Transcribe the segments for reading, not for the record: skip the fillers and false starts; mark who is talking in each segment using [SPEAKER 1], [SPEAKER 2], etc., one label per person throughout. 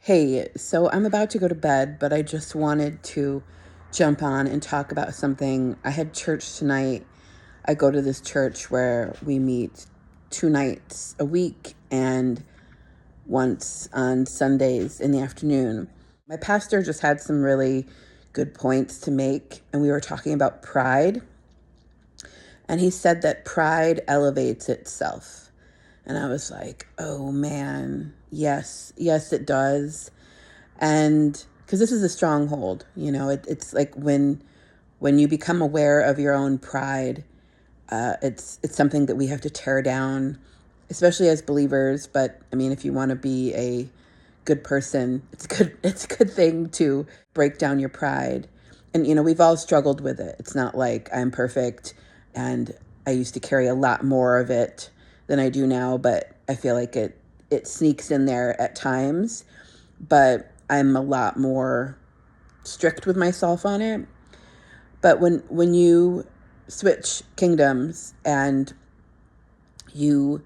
[SPEAKER 1] Hey, so I'm about to go to bed, but I just wanted to jump on and talk about something. I had church tonight. I go to this church where we meet 2 nights a week and once on Sundays in the afternoon. My pastor just had some really good points to make, and we were talking about pride. And he said that pride elevates itself. And I was like, oh man, yes, it does. And because this is a stronghold, it's like when you become aware of your own pride, it's something that we have to tear down, especially as believers. But I mean, if you want to be a good person, it's a good thing to break down your pride. And we've all struggled with it. It's not like I'm perfect, and I used to carry a lot more of it than I do now, but I feel like it sneaks in there at times. But I'm a lot more strict with myself on it. But when you switch kingdoms and you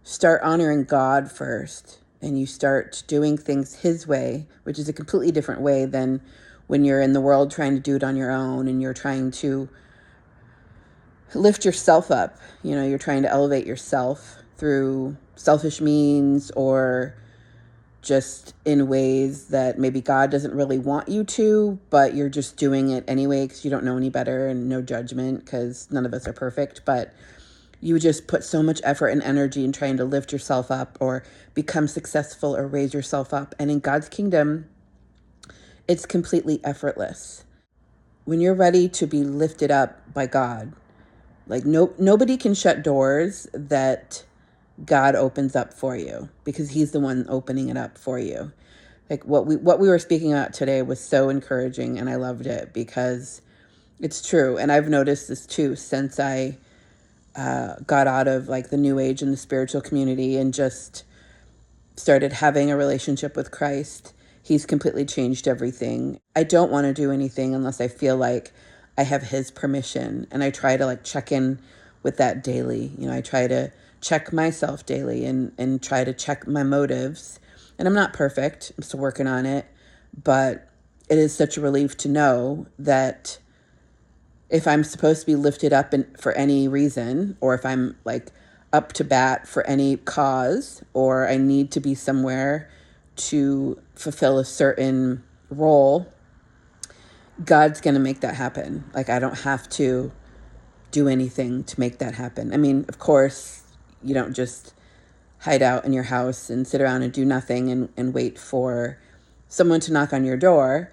[SPEAKER 1] start honoring God first and you start doing things his way, which is a completely different way than when you're in the world trying to do it on your own and you're trying to lift yourself up. You're trying to elevate yourself through selfish means or just in ways that maybe God doesn't really want you to, but you're just doing it anyway because you don't know any better, and no judgment because none of us are perfect. But you just put so much effort and energy in trying to lift yourself up or become successful or raise yourself up. And in God's kingdom, it's completely effortless. When you're ready to be lifted up by God, like nobody can shut doors that God opens up for you because he's the one opening it up for you. Like what we were speaking about today was so encouraging, and I loved it because it's true. And I've noticed this too since I got out of like the new age and the spiritual community and just started having a relationship with Christ. He's completely changed everything. I don't want to do anything unless I feel like I have his permission, and I try to like check in with that daily. I try to check myself daily and try to check my motives. And I'm not perfect. I'm still working on it, but it is such a relief to know that if I'm supposed to be lifted up for any reason, or if I'm like up to bat for any cause, or I need to be somewhere to fulfill a certain role, God's going to make that happen. Like, I don't have to do anything to make that happen. I mean, of course, you don't just hide out in your house and sit around and do nothing and wait for someone to knock on your door.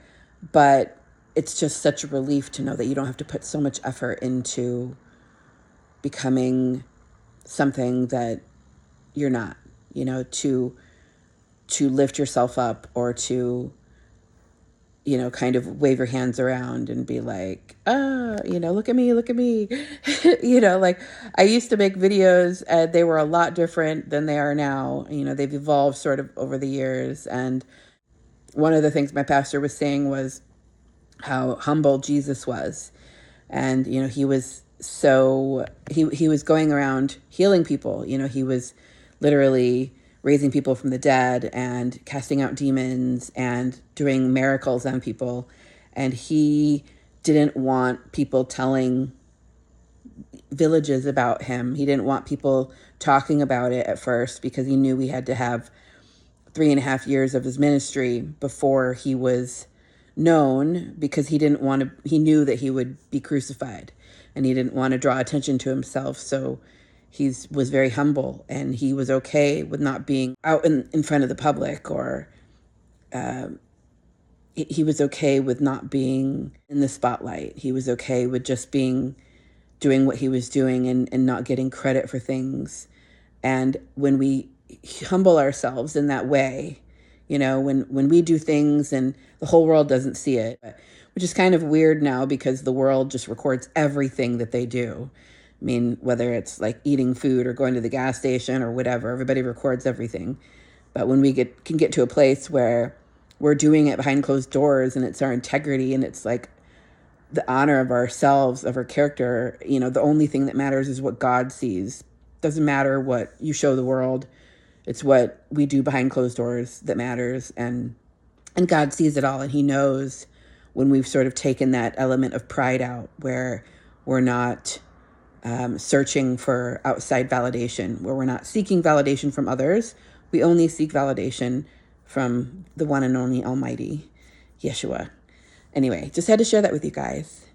[SPEAKER 1] But it's just such a relief to know that you don't have to put so much effort into becoming something that you're not, to lift yourself up or to kind of wave your hands around and be like, look at me. Like I used to make videos and they were a lot different than they are now. They've evolved sort of over the years. And one of the things my pastor was saying was how humble Jesus was. And, he was he was going around healing people. He was literally raising people from the dead and casting out demons and doing miracles on people. And he didn't want people telling villages about him. He didn't want people talking about it at first because he knew we had to have 3.5 years of his ministry before he was known, because he knew that he would be crucified and he didn't want to draw attention to himself. So he was very humble, and he was okay with not being out in front of the public, or he was okay with not being in the spotlight. He was okay with just doing what he was doing and not getting credit for things. And when we humble ourselves in that way, when we do things and the whole world doesn't see it, which is kind of weird now because the world just records everything that they do. I mean, whether it's like eating food or going to the gas station or whatever, everybody records everything. But when we can get to a place where we're doing it behind closed doors and it's our integrity and it's like the honor of ourselves, of our character, the only thing that matters is what God sees. Doesn't matter what you show the world. It's what we do behind closed doors that matters. And And God sees it all, and he knows when we've sort of taken that element of pride out, where we're not searching for outside validation, where we're not seeking validation from others. We only seek validation from the one and only Almighty Yeshua. Anyway, just had to share that with you guys.